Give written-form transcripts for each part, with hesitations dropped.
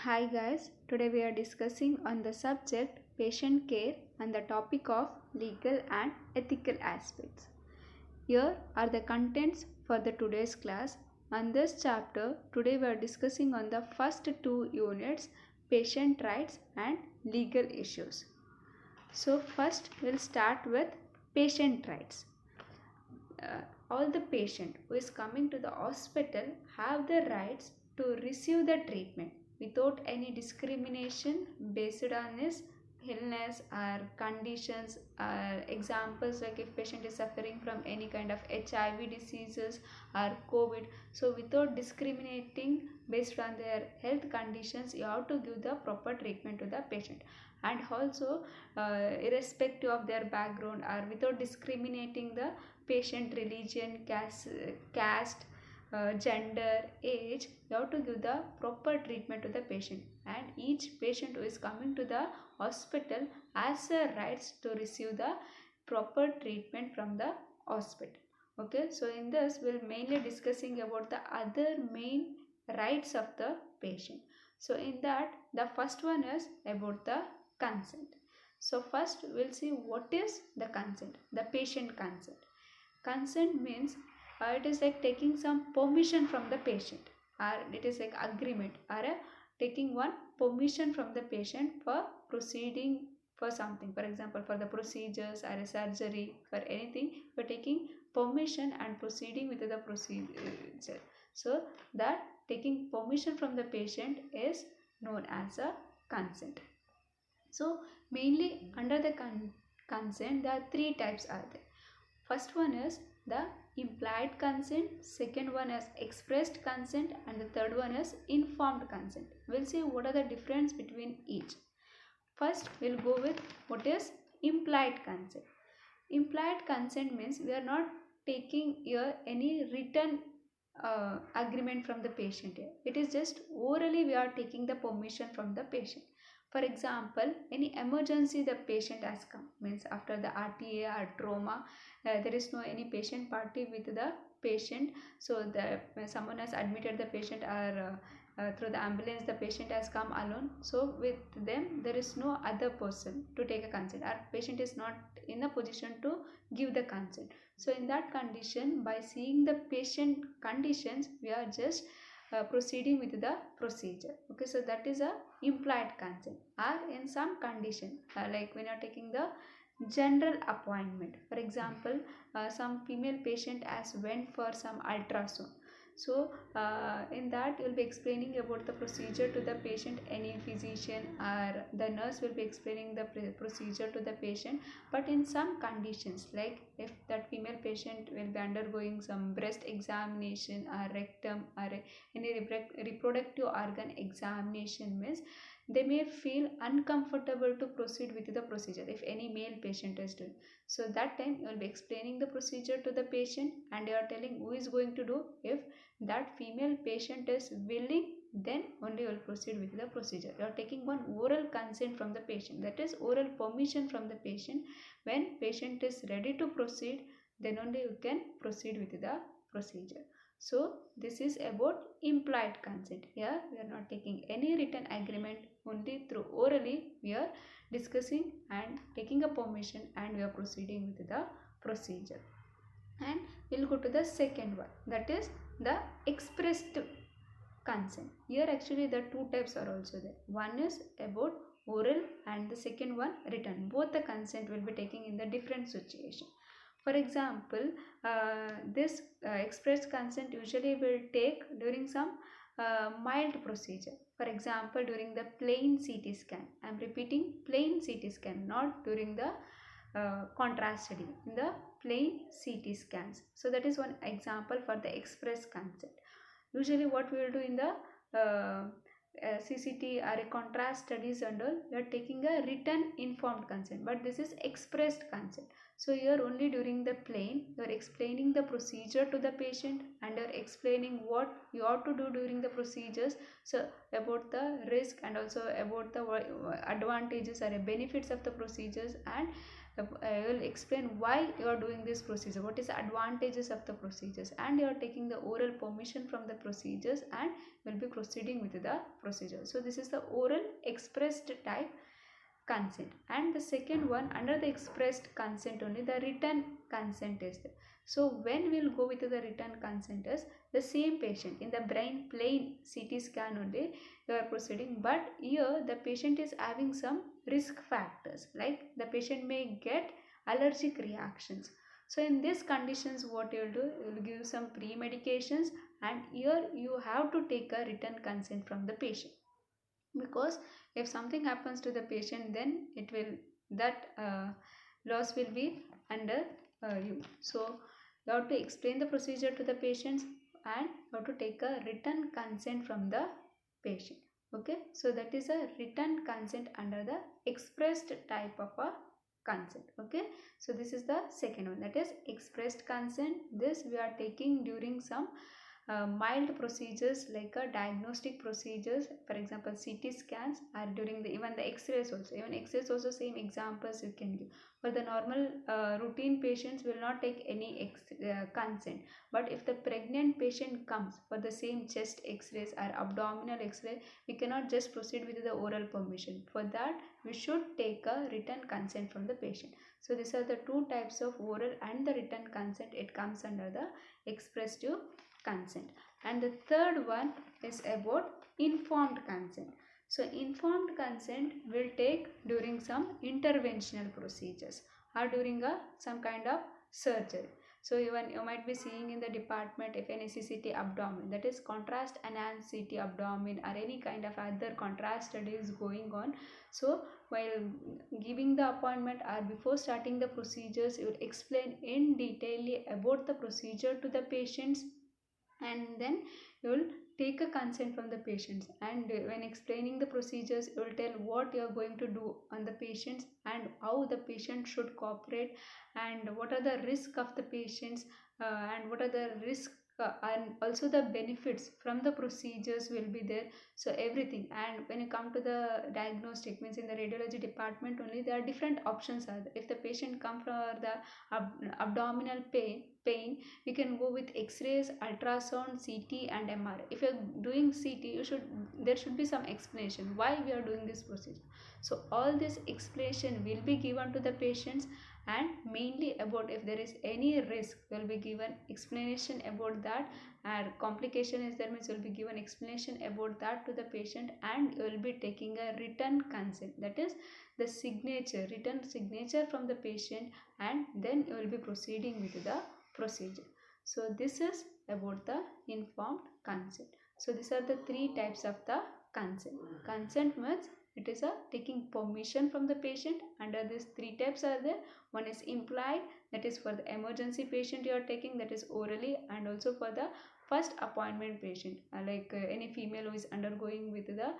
Hi guys, today we are discussing on the subject patient care and the topic of legal and ethical aspects. Here are the contents for the today's class. On this chapter, today we are discussing on the first two units, patient rights and legal issues. So first we'll start with patient rights. All the patient who is coming to the hospital have the rights to receive the treatment without any discrimination based on his illness or conditions. Examples like if patient is suffering from any kind of HIV diseases or COVID, so without discriminating based on their health conditions, you have to give the proper treatment to the patient. And also irrespective of their background or without discriminating the patient religion, caste, gender, age, you have to give the proper treatment to the patient. And each patient who is coming to the hospital has the rights to receive the proper treatment from the hospital. Okay, so in this we'll mainly discussing about the other main rights of the patient. So in that, the first one is about the consent. So first we'll see what is the consent, the patient consent. Consent means it is like taking some permission from the patient, or it is like agreement, or taking one permission from the patient for proceeding for something. For example, for the procedures or a surgery, for anything, for taking permission and proceeding with the procedure. So that taking permission from the patient is known as a consent. So mainly under the consent, there are three types are there. First one is the implied consent, second one is expressed consent, and the third one is informed consent. We'll see what are the difference between each. First, we'll go with what is implied consent. Implied consent means we are not taking here any written agreement from the patient here. It is just orally we are taking the permission from the patient. For example, any emergency the patient has come, means after the RTA or trauma, there is no any patient party with the patient. So someone has admitted the patient, or through the ambulance the patient has come alone. So with them there is no other person to take a consent. Our patient is not in a position to give the consent. So in that condition, by seeing the patient conditions, we are just proceeding with the procedure. Okay, so that is a implied consent. Or in some condition, like when you are taking the general appointment. For example, some female patient has went for some ultrasound. So in that you will be explaining about the procedure to the patient. Any physician or the nurse will be explaining the procedure to the patient. But in some conditions, like if that female patient will be undergoing some breast examination or rectum or any reproductive organ examination, means they may feel uncomfortable to proceed with the procedure if any male patient is doing. So that time you will be explaining the procedure to the patient, and you are telling who is going to do. If that female patient is willing, then only you will proceed with the procedure. You are taking one oral consent from the patient, that is oral permission from the patient. When patient is ready to proceed, then only you can proceed with the procedure. So this is about implied consent. Here we are not taking any written agreement, only through orally we are discussing and taking a permission, and we are proceeding with the procedure. And we'll go to the second one, that is the expressed consent. Here actually the two types are also there. One is about oral and the second one written. Both the consent will be taking in the different situation. For example, this express consent usually will take during some mild procedure. For example, during the plain CT scan. I am repeating, plain CT scan, not during the contrast study, in the plain CT scans. So that is one example for the express consent. Usually what we will do in the CCT or a contrast studies and all, we are taking a written informed consent, but this is expressed consent. So here only during the plain you are explaining the procedure to the patient, and you are explaining what you have to do during the procedures. So about the risk and also about the advantages or benefits of the procedures, and I will explain why you are doing this procedure, what is the advantages of the procedures, and you are taking the oral permission from the procedures and will be proceeding with the procedure. So this is the oral expressed type consent. And the second one, under the expressed consent only, the written consent is there. So when we'll go with the written consent is the same patient in the brain plain CT scan only you are proceeding, but here the patient is having some risk factors, like the patient may get allergic reactions. So in these conditions, what you will do, you will give some pre-medications, and here you have to take a written consent from the patient, because if something happens to the patient, then it will, that loss will be under you. So you have to explain the procedure to the patients, and you have to take a written consent from the patient. Okay, so that is a written consent under the expressed type of a consent. Okay, so this is the second one, that is expressed consent. This we are taking during some mild procedures like a diagnostic procedures, for example CT scans, or during the even the x-rays also. Even x-rays also same examples you can give. For the normal routine patients will not take any consent, but if the pregnant patient comes for the same chest x-rays or abdominal x-ray, we cannot just proceed with the oral permission. For that we should take a written consent from the patient. So these are the two types of oral and the written consent. It comes under the expressive consent. And the third one is about informed consent. So informed consent will take during some interventional procedures or during some kind of surgery. So even you might be seeing in the department FNACCT abdomen, that is contrast enhanced CT abdomen, or any kind of other contrast study is going on. So while giving the appointment or before starting the procedures, you will explain in detail about the procedure to the patients, and then you will take a consent from the patients. And when explaining the procedures, you will tell what you are going to do on the patients and how the patient should cooperate, and what are the risk of the patients, and what are the risk and also the benefits from the procedures will be there. So everything. And when you come to the diagnostic, means in the radiology department only, there are different options are there. If the patient come for the abdominal pain, we can go with x-rays, ultrasound, CT and MRI. If you are doing CT, there should be some explanation why we are doing this procedure. So all this explanation will be given to the patients, and mainly about if there is any risk will be given explanation about that, and complication is there, means will be given explanation about that to the patient, and you will be taking a written consent, that is the signature, written signature from the patient, and then you will be proceeding with the procedure. So this is about the informed consent. So these are the three types of the consent. Consent means it is a taking permission from the patient. Under these three types are there. One is implied, that is for the emergency patient you are taking, that is orally, and also for the first appointment patient, like any female who is undergoing with the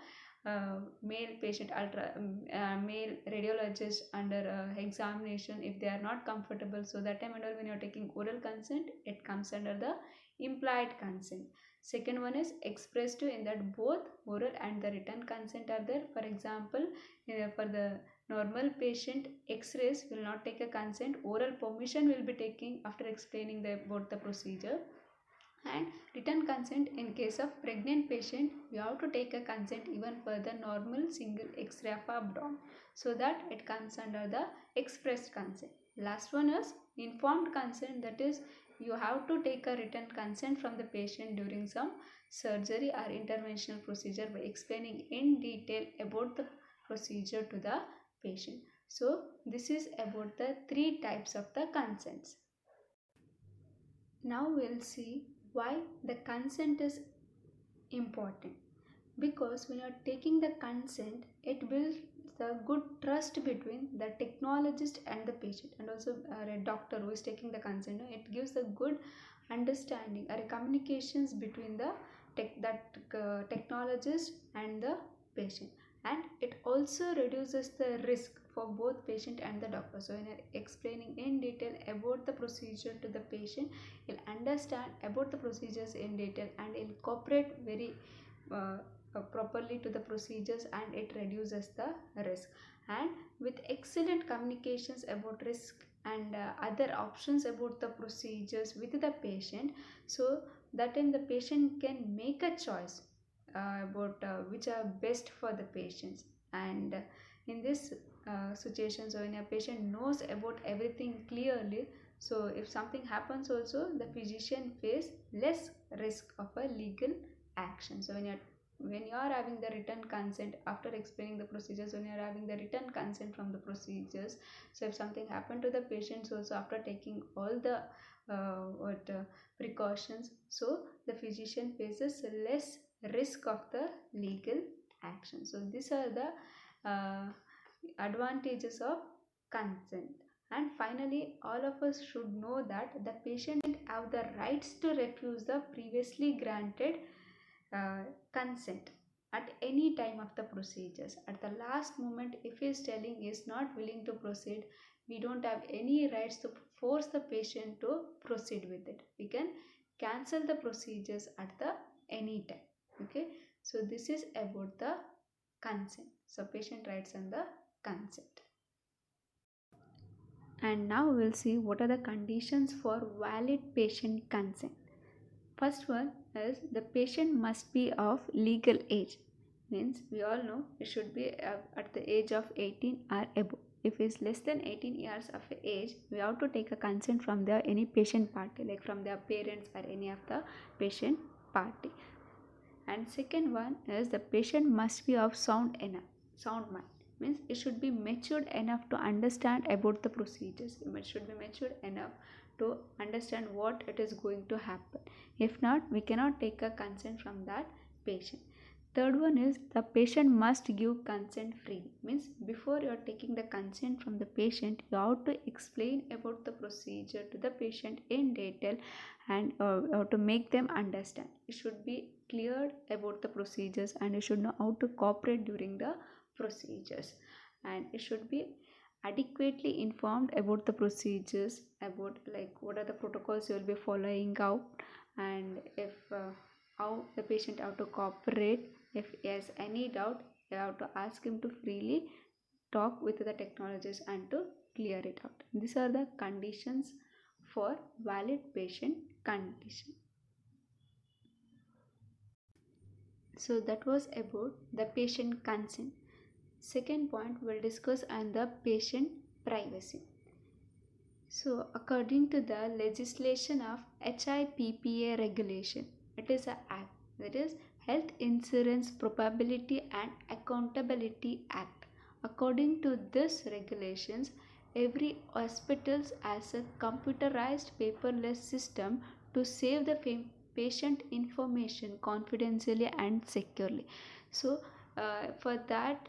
male patient, male radiologist under examination, if they are not comfortable, so that time and all when you are taking oral consent, it comes under the implied consent. Second one is expressed, in that both oral and the written consent are there. For example, for the normal patient, x-rays will not take a consent, oral permission will be taking after explaining about the procedure. And written consent, in case of pregnant patient, you have to take a consent even for the normal single x-ray of abdomen, so that it comes under the expressed consent. Last one is informed consent, that is you have to take a written consent from the patient during some surgery or interventional procedure by explaining in detail about the procedure to the patient. So this is about the three types of the consents. Now we'll see why the consent is important. Because when you're taking the consent, it builds the good trust between the technologist and the patient, and also a doctor who is taking the consent. It gives a good understanding or communications between the technologist and the patient, and it also reduces the risk for both patient and the doctor. So when you're explaining in detail about the procedure to the patient, he'll understand about the procedures in detail, and he'll cooperate very properly to the procedures, and it reduces the risk. and with excellent communications about risk and other options about the procedures with the patient, so that then the patient can make a choice about which are best for the patients. And in this situation, so when a patient knows about everything clearly, so if something happens also, the physician face less risk of a legal action. So when you are having the written consent after explaining the procedures, when you are having the written consent from the procedures, so if something happened to the patients also after taking all the precautions, so the physician faces less risk of the legal action. So these are the advantages of consent. And finally, all of us should know that the patient have the rights to refuse the previously granted uh, consent at any time of the procedures. At the last moment, if he is telling he is not willing to proceed, we don't have any rights to force the patient to proceed with it. We can cancel the procedures at the any time. Okay, so this is about the consent. So patient rights and the consent. And now we'll see what are the conditions for valid patient consent. First one is the patient must be of legal age. Means we all know it should be at the age of 18 or above. If it's less than 18 years of age, we have to take a consent from the any patient party, like from their parents or any of the patient party. And second one is the patient must be of sound mind. Means it should be matured enough to understand about the procedures. It should be matured enough to understand what it is going to happen. If not, we cannot take a consent from that patient. Third one is the patient must give consent freely. Means before you are taking the consent from the patient, you have to explain about the procedure to the patient in detail, and to make them understand. You should be cleared about the procedures, and you should know how to cooperate during the procedures. And you should be adequately informed about the procedures, about like what are the protocols you will be following out, and if how the patient have to cooperate. If he has any doubt, you have to ask him to freely talk with the technologists and to clear it out. These are the conditions for valid patient condition. So that was about the patient consent. Second point we'll discuss on the patient privacy. So according to the legislation of HIPPA regulation, it is an act, that is Health Insurance Probability and Accountability Act. According to this regulations, every hospital has a computerized paperless system to save the patient information confidentially and securely. So for that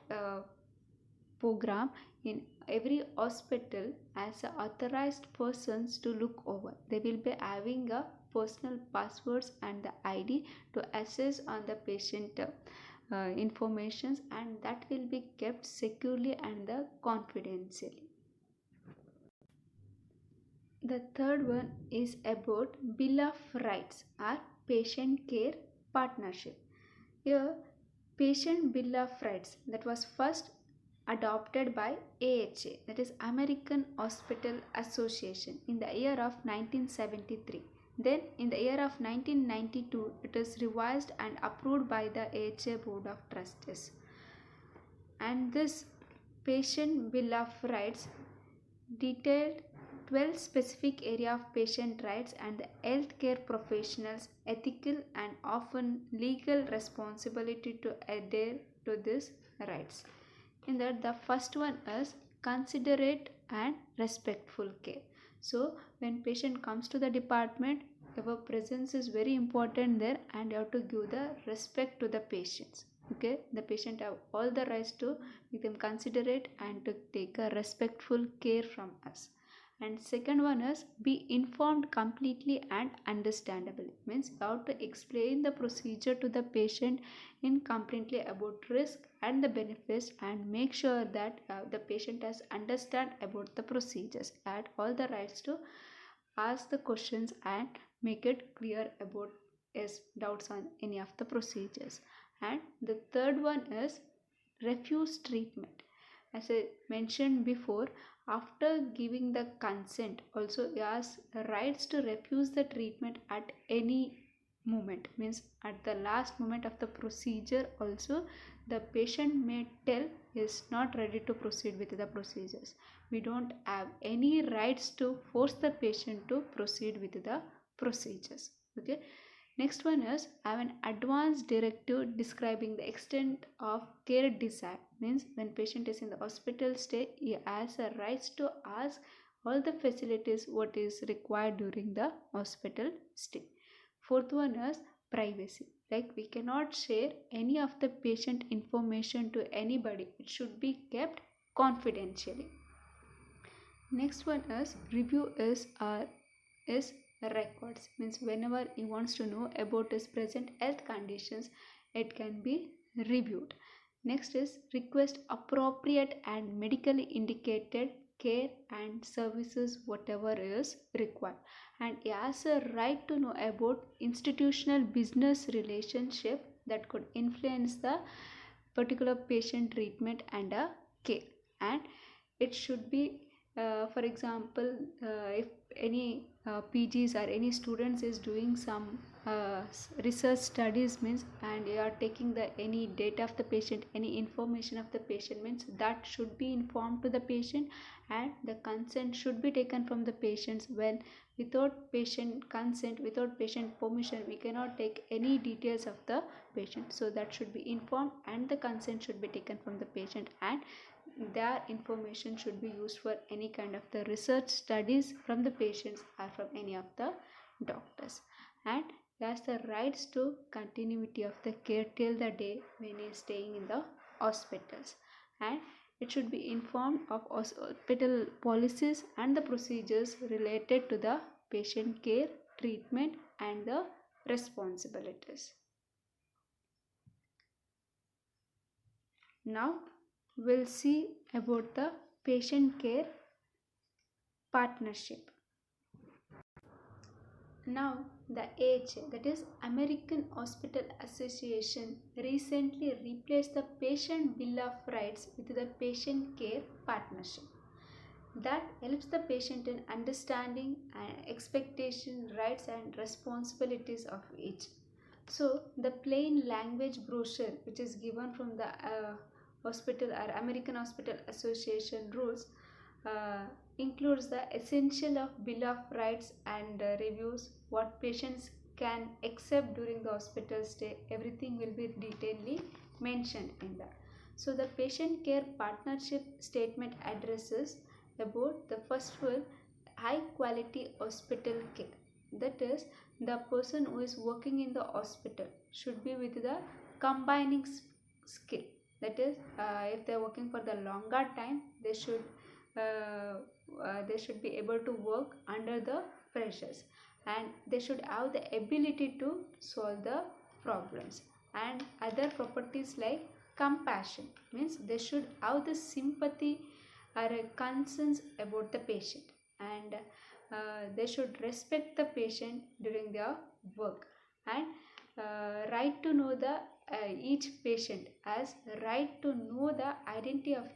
program, in every hospital as a authorized persons to look over, they will be having a personal passwords and the ID to access on the patient informations, and that will be kept securely and confidentially. The third one is about bill of rights or patient care partnership. Here, patient bill of rights that was first adopted by AHA, that is American Hospital Association, in the year of 1973. Then in the year of 1992 it is revised and approved by the AHA Board of Trustees. And this patient bill of rights detailed 12 specific area of patient rights and the healthcare professionals ethical and often legal responsibility to adhere to these rights. In that, the first one is considerate and respectful care. So when patient comes to the department, your presence is very important there, and you have to give the respect to the patients. Okay, the patient have all the rights to make them considerate and to take a respectful care from us. And second one is be informed completely and understandably. Means you have to explain the procedure to the patient in completely about risk and the benefits, and make sure that the patient has understand about the procedures, had all the rights to ask the questions and make it clear about his doubts on any of the procedures. And the third one is refuse treatment. as I mentioned before, after giving the consent also he has rights to refuse the treatment at any moment, means at the last moment of the procedure also the patient may tell is not ready to proceed with the procedures. We don't have any rights to force the patient to proceed with the procedures. Okay. Next one is have an advance directive describing the extent of care desired, means when patient is in the hospital stay he has a right to ask all the facilities what is required during the hospital stay. Fourth one is privacy, like we cannot share any of the patient information to anybody, it should be kept confidentially. Next one is review is records, means whenever he wants to know about his present health conditions it can be reviewed. Next is request appropriate and medically indicated care and services whatever is required, and he has a right to know about institutional business relationship that could influence the particular patient treatment and care. And it should be for example, if any PGs or any students is doing some research studies means, and you are taking the any data of the patient, any information of the patient means, that should be informed to the patient, and the consent should be taken from the patients. When without patient consent, without patient permission, we cannot take any details of the patient, so that should be informed and the consent should be taken from the patient, and their information should be used for any kind of the research studies from the patients or from any of the doctors. And has the rights to continuity of the care till the day when he is staying in the hospitals, and it should be informed of hospital policies and the procedures related to the patient care, treatment and the responsibilities. Now we'll see about the patient care partnership. Now the AHA, that is American Hospital Association, recently replaced the patient bill of rights with the patient care partnership that helps the patient in understanding and expectation, rights and responsibilities of each. So the plain language brochure which is given from the hospital or American Hospital Association rules uh, includes the essential of bill of rights and reviews, what patients can accept during the hospital stay, everything will be detailedly mentioned in that. So the patient care partnership statement addresses about the first one, high quality hospital care, that is the person who is working in the hospital should be with the combining skill, that is if they are working for the longer time they should be able to work under the pressures, and they should have the ability to solve the problems. And other properties like compassion, means they should have the sympathy or concerns about the patient, and they should respect the patient during their work, and right to know the each patient has right to know the identity of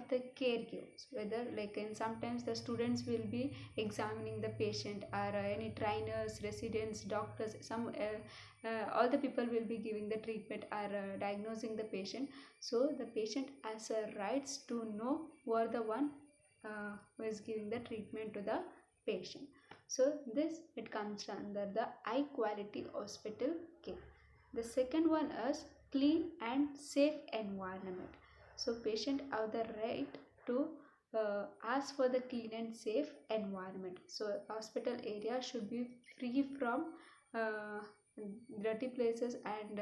the caregivers, whether like in sometimes the students will be examining the patient or any trainers, residents, doctors, some all the people will be giving the treatment or diagnosing the patient. So the patient has a rights to know who are the one who is giving the treatment to the patient. So this it comes under the high quality hospital care. The second one is clean and safe environment. So patient have the right to ask for the clean and safe environment. So hospital area should be free from uh, dirty places, and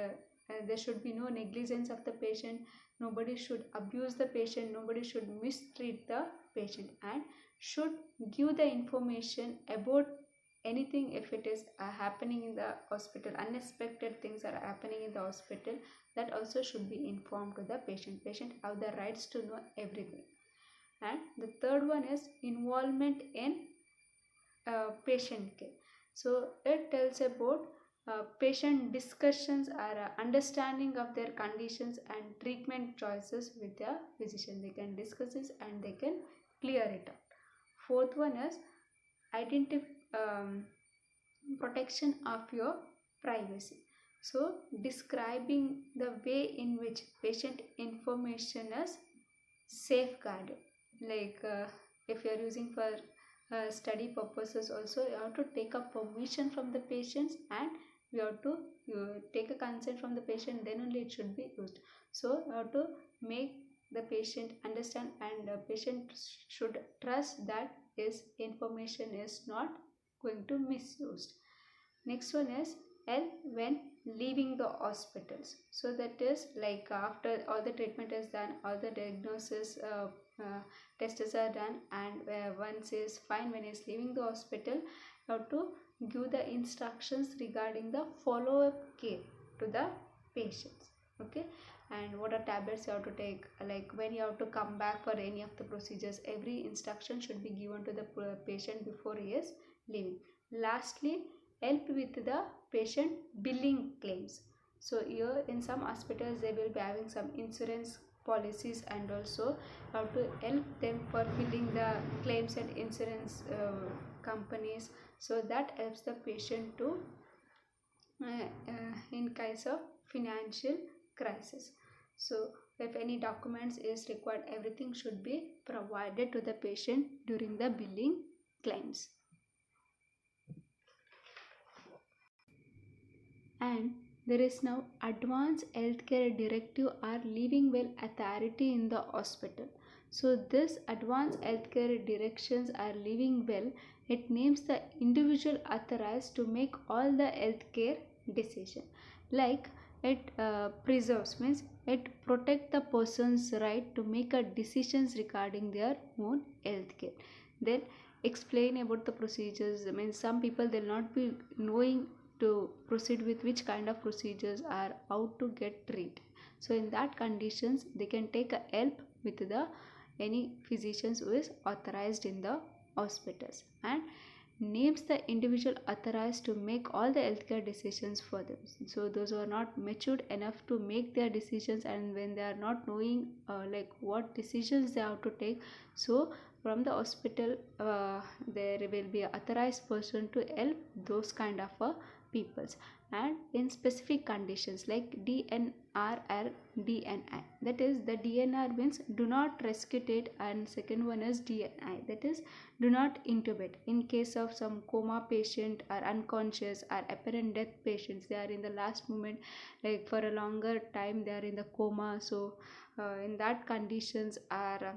there should be no negligence of the patient. Nobody should abuse the patient, nobody should mistreat the patient, and should give the information about anything if it is happening in the hospital, unexpected things are happening in the hospital, that also should be informed to the patient have the rights to know everything. And the third one is involvement in patient care. So it tells about patient discussions or understanding of their conditions and treatment choices with their physician. They can discuss this and they can clear it out. Fourth one is protection of your privacy. So describing the way in which patient information is safeguarded, like if you are using for study purposes also, you have to take a permission from the patients and you have to take a consent from the patient, then only it should be used. So you have to make the patient understand, and the patient should trust that his information is not going to misused. Next one is help when leaving the hospitals. So that is like after all the treatment is done, all the diagnosis tests are done, and once is fine, when is leaving the hospital, you have to give the instructions regarding the follow-up care to the patients. Okay, and what are tablets you have to take, like when you have to come back for any of the procedures, every instruction should be given to the patient before he is leaving. Lastly, help with the patient billing claims. So here in some hospitals they will be having some insurance policies, and also how to help them for filling the claims and insurance companies, so that helps the patient to in case of financial crisis. So if any documents is required, everything should be provided to the patient during the billing claims. And there is now advanced healthcare directive or living well authority in the hospital. So this advanced healthcare directions are living well, it names the individual authorized to make all the healthcare decision, like it preserves, means it protect the person's right to make a decisions regarding their own healthcare. Then explain about the procedures. I mean, some people they'll not be knowing to proceed with which kind of procedures are how to get treated. So in that conditions they can take a help with the any physicians who is authorized in the hospitals, and names the individual authorized to make all the healthcare decisions for them. So those who are not matured enough to make their decisions, and when they are not knowing like what decisions they have to take, so from the hospital there will be an authorized person to help those kind of peoples, and in specific conditions like DNR or DNI. That is, the DNR means do not resuscitate, and second one is DNI, that is do not intubate. In case of some coma patient or unconscious or apparent death patients, they are in the last moment, like for a longer time they are in the coma. So in that conditions are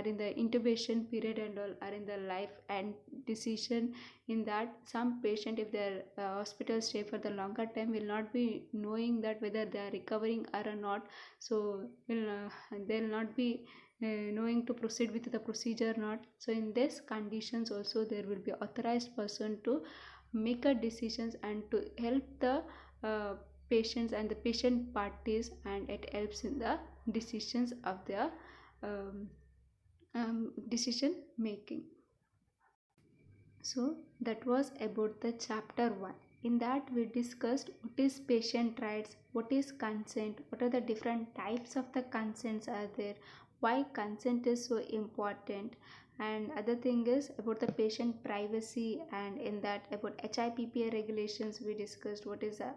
in the intubation period and all, are in the life and decision. In that, some patient, if their hospital stay for the longer time, will not be knowing that whether they are recovering or not. So they'll not be knowing to proceed with the procedure or not. So in this conditions also there will be authorized person to make a decisions and to help the patients and the patient parties, and it helps in the decisions of their decision making. So that was about the chapter 1. In that we discussed what is patient rights, what is consent, what are the different types of the consents are there, why consent is so important, and other thing is about the patient privacy, and in that about HIPPA regulations we discussed what is the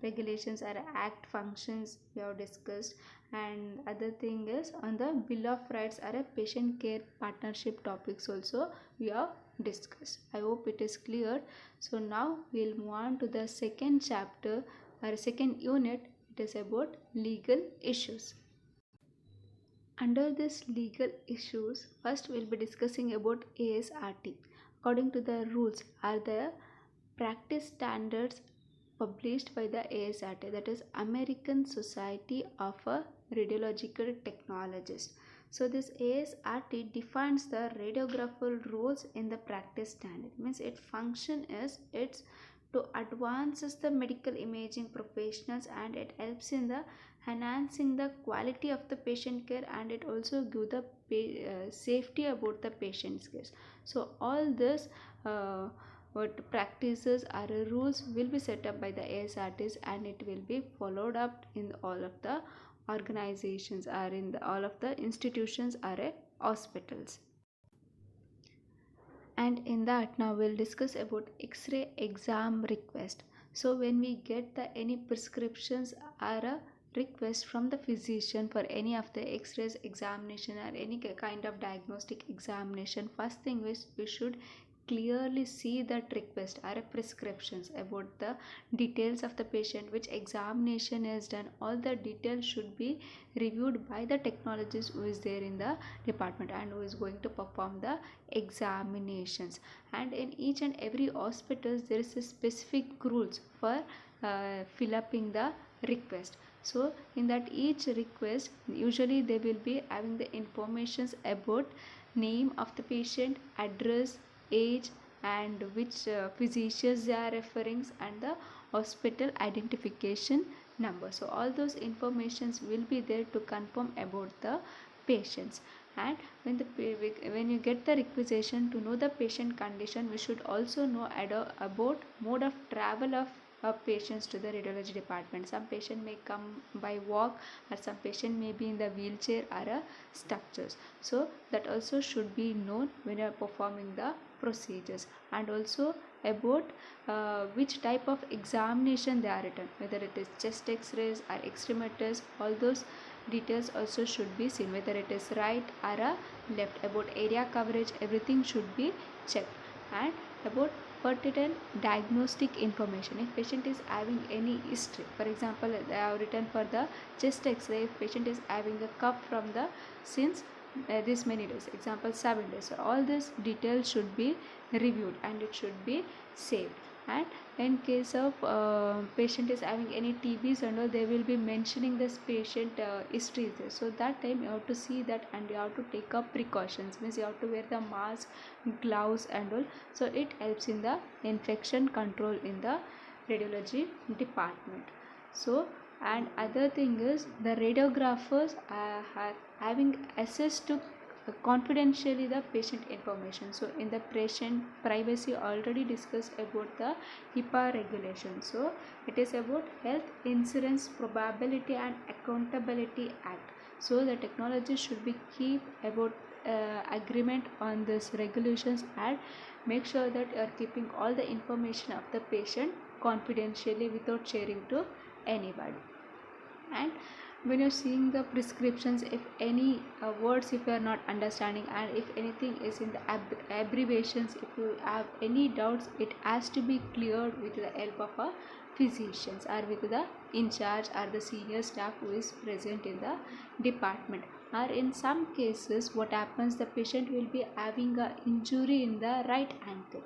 regulations or act functions we have discussed, and other thing is on the bill of rights or a patient care partnership topics also we have discussed. I hope it is clear. So now we'll move on to the second chapter or second unit. It is about legal issues. Under this legal issues, first we'll be discussing about ASRT. According to the rules are the practice standards published by the ASRT, that is American Society of Radiological Technologists. So this ASRT defines the radiographical roles in the practice standard. Means its function is it's to advances the medical imaging professionals, and it helps in the enhancing the quality of the patient care, and it also give the safety about the patient's care. So all this what practices or rules will be set up by the ASRTs, and it will be followed up in all of the organizations or in all of the institutions or hospitals. And in that, now we'll discuss about X-ray exam request. So when we get the any prescriptions or a request from the physician for any of the X-rays examination or any kind of diagnostic examination, first thing is we should clearly see that request or prescriptions about the details of the patient, which examination is done. All the details should be reviewed by the technologist who is there in the department and who is going to perform the examinations. And in each and every hospitals there is a specific rules for fill upping the request. So in that each request usually they will be having the informations about name of the patient, address, age, and which physicians they are referring, and the hospital identification number. So all those informations will be there to confirm about the patients. And when you get the requisition to know the patient condition, we should also know about mode of travel of patients to the radiology department. Some patient may come by walk, or some patient may be in the wheelchair or structures. So that also should be known when you are performing the procedures. And also about which type of examination they are written, whether it is chest x-rays or extremities, all those details also should be seen, whether it is right or left. About area coverage, everything should be checked. And about pertinent diagnostic information, if patient is having any history, for example they have written for the chest x-ray, if patient is having a cough from the since this many days, example 7 days, so all this details should be reviewed and it should be saved. And in case of patient is having any TBs and all, they will be mentioning this patient history there. So that time you have to see that and you have to take up precautions, means you have to wear the mask, gloves and all. So it helps in the infection control in the radiology department. So and other thing is the radiographers are having access to confidentially the patient information. So in the patient privacy already discussed about the HIPAA regulation. So it is about Health Insurance Probability and Accountability Act. So the technology should be keep about agreement on this regulations and make sure that you are keeping all the information of the patient confidentially without sharing to anybody. And when you're seeing the prescriptions, if any words if you are not understanding, and if anything is in the abbreviations, if you have any doubts, it has to be cleared with the help of a physicians or with the in charge or the senior staff who is present in the department. Or in some cases what happens, the patient will be having a injury in the right ankle,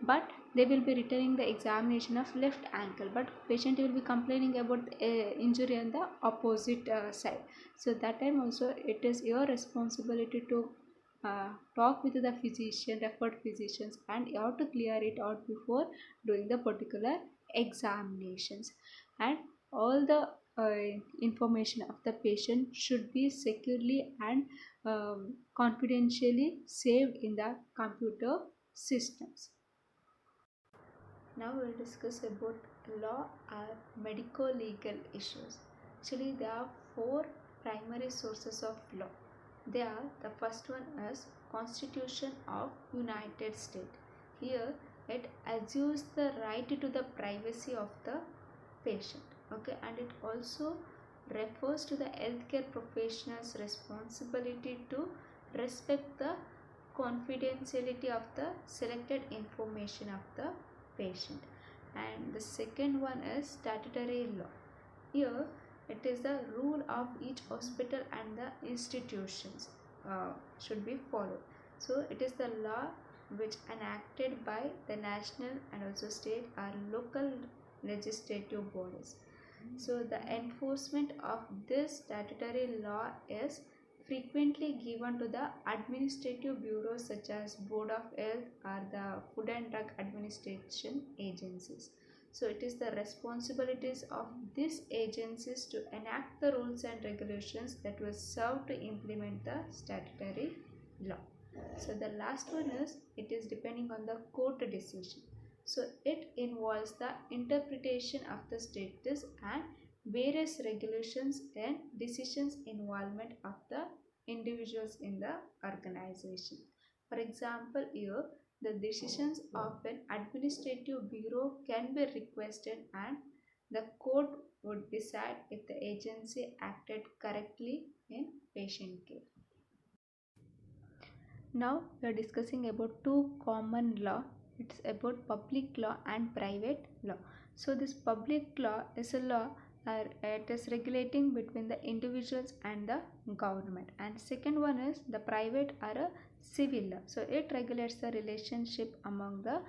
but they will be returning the examination of left ankle, but patient will be complaining about injury on the opposite side. So that time also it is your responsibility to talk with the physician, referred physicians, and you have to clear it out before doing the particular examinations. And all the information of the patient should be securely and confidentially saved in the computer systems. Now we'll discuss about law or medico-legal issues. Actually, there are four primary sources of law. They are, the first one is Constitution of United States. Here it assures the right to the privacy of the patient. Okay, and it also refers to the healthcare professionals' responsibility to respect the confidentiality of the selected information of the patient. And the second one is statutory law. Here it is the rule of each hospital and the institutions should be followed. So it is the law which enacted by the national and also state or local legislative bodies. So the enforcement of this statutory law is frequently given to the administrative bureaus such as Board of Health or the Food and Drug Administration agencies. So it is the responsibilities of these agencies to enact the rules and regulations that will serve to implement the statutory law. So the last one is, it is depending on the court decision. So it involves the interpretation of the status and various regulations and decisions involvement of the individuals in the organization. For example, here the decisions of an administrative bureau can be requested and the court would decide if the agency acted correctly in patient care. Now we are discussing about two common law. It's about public law and private law. So this public law is a law it is regulating between the individuals and the government, and second one is the private or a civil law. So it regulates the relationship among the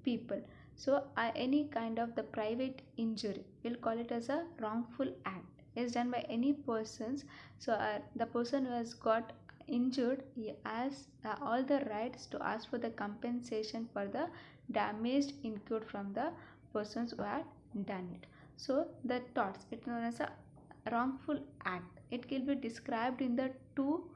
people. So any kind of the private injury, we'll call it as a wrongful act, is done by any persons. So the person who has got injured, he has all the rights to ask for the compensation for the damage incurred from the persons who had done it. So the torts, it's known as a wrongful act. It can be described in the two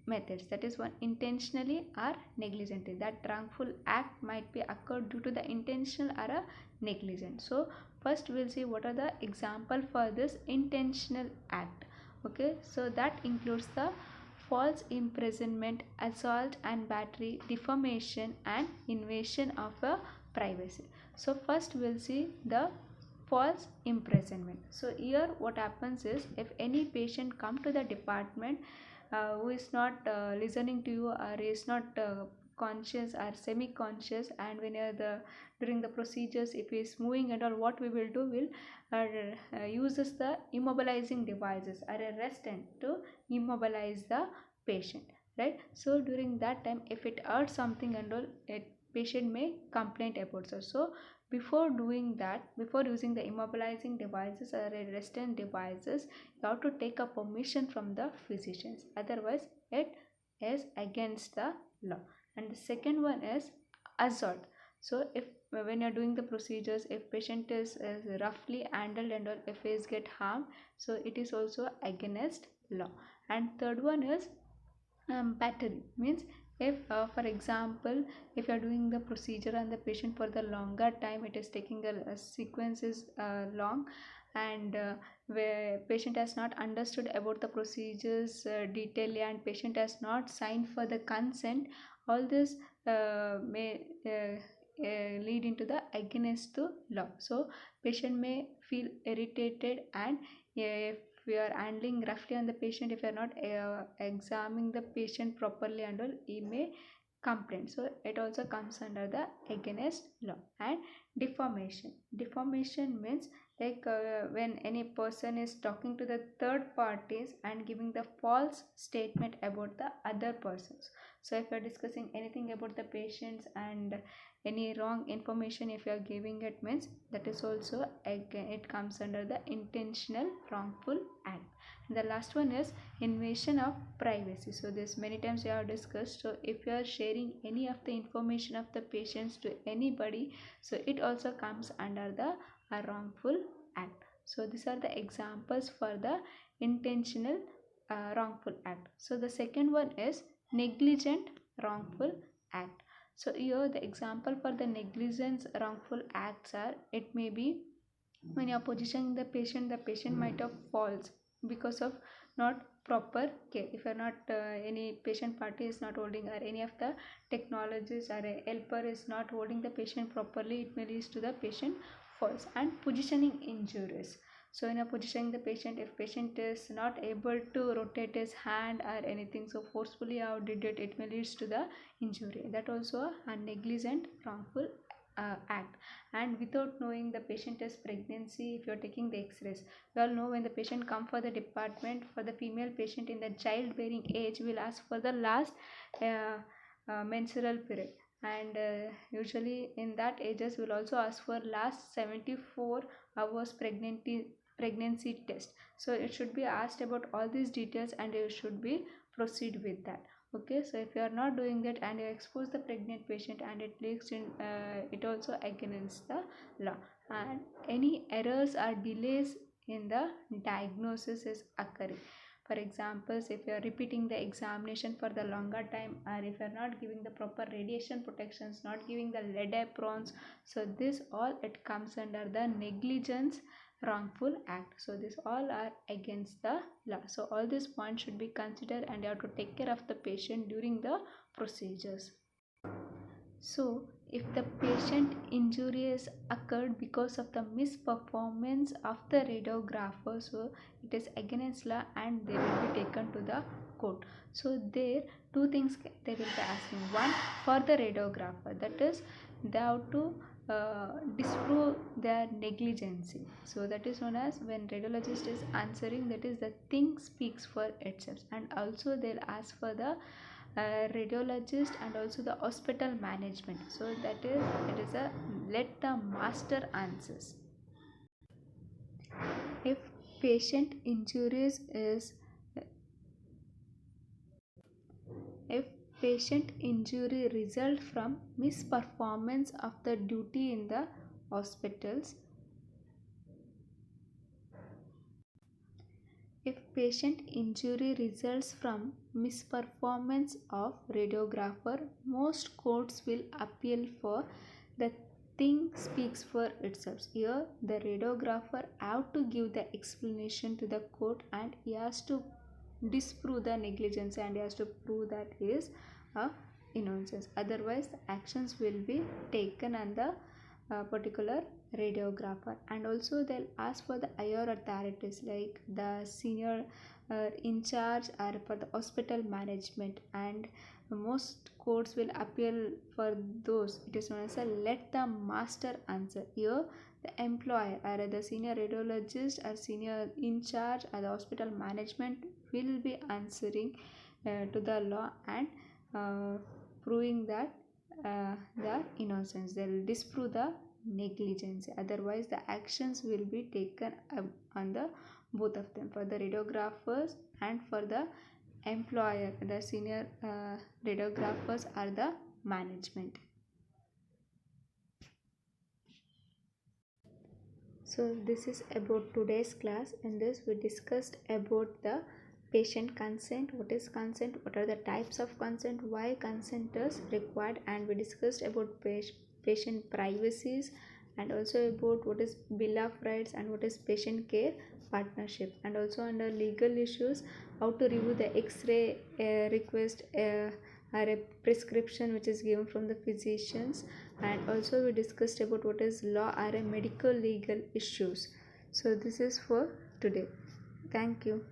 methods, that is one intentionally or negligently. That wrongful act might be occurred due to the intentional or a negligent. So first we'll see what are the example for this intentional act. Okay, so that includes the false imprisonment, assault and battery, defamation and invasion of a privacy. So first we'll see the false imprisonment. So here what happens is, if any patient come to the department who is not listening to you or is not conscious or semi-conscious, and when during the procedures if he is moving and all, what we will do, will uses the immobilizing devices or a restant to immobilize the patient, right? So during that time, if it hurts something and all, a patient may complain about it. So before doing that, before using the immobilizing devices or restant devices, you have to take a permission from the physicians, otherwise it is against the law. And the second one is assault. So if when you're doing the procedures, if patient is roughly handled and all, if he is get harmed, so it is also against law. And third one is battery, means if for example, if you are doing the procedure and the patient for the longer time, it is taking a sequence is long, and where patient has not understood about the procedures detailedly, and patient has not signed for the consent, all this may lead into the against the law. So patient may feel irritated, and if we are handling roughly on the patient, if you are not examining the patient properly and all, he may complain. So it also comes under the against law. And defamation means like when any person is talking to the third parties and giving the false statement about the other persons. So if you are discussing anything about the patients and any wrong information if you are giving it, means that is also again it comes under the intentional wrongful act. And the last one is invasion of privacy. So this many times we have discussed. So if you are sharing any of the information of the patients to anybody, so it also comes under the wrongful act. So these are the examples for the intentional wrongful act. So the second one is negligent wrongful act. So here the example for the negligence wrongful acts are, it may be when you are positioning the patient might have falls because of not proper care. If you are not any patient party is not holding, or any of the technologies or a helper is not holding the patient properly, it may lead to the patient falls. And positioning injuries. So in a positioning the patient, if patient is not able to rotate his hand or anything, so forcefully how did it, it may leads to the injury. That also a negligent wrongful act. And without knowing the patient is pregnancy, if you are taking the x-rays, we all know when the patient come for the department, for the female patient in the childbearing age, will ask for the last menstrual period, and usually in that ages will also ask for last 74 hours pregnancy test. So it should be asked about all these details, and you should be proceed with that. Okay, so if you are not doing that and you expose the pregnant patient, and it leaks in it also against the law. And any errors or delays in the diagnosis is occurring, For examples, if you are repeating the examination for the longer time, or if you are not giving the proper radiation protections, not giving the lead aprons, so this all it comes under the negligence wrongful act. So this all are against the law. So all these points should be considered, and you have to take care of the patient during the procedures. So if the patient injury is occurred because of the misperformance of the radiographer, so it is against law and they will be taken to the court. So there two things they will be asking. One, for the radiographer, that is they have to disprove their negligence. So that is known as, when radiologist is answering, that is the thing speaks for itself. And also they'll ask for the radiologist and also the hospital management. So that is, it is a let the master answers. If patient injuries is if patient injury result from misperformance of the duty in the hospitals, if patient injury results from misperformance of radiographer, most courts will appeal for the thing speaks for itself. Here the radiographer have to give the explanation to the court, and he has to disprove the negligence, and he has to prove that he is a innocence. Otherwise the actions will be taken on the particular radiographer. And also they'll ask for the higher authorities like the senior in charge or for the hospital management, and most courts will appeal for those. It is known as a let the master answer. Here the employer or the senior radiologist or senior in charge or the hospital management will be answering to the law and proving that the innocence. They will disprove the negligence. Otherwise the actions will be taken on the both of them, for the radiographers and for the employer, the senior radiographers or the management. So this is about today's class. In this we discussed about the patient consent, what is consent, what are the types of consent, why consent is required, and we discussed about patient privacies, and also about what is bill of rights and what is patient care partnership, and also under legal issues how to review the x-ray request or a prescription which is given from the physicians, and also we discussed about what is law or a medical legal issues. So this is for today. Thank you.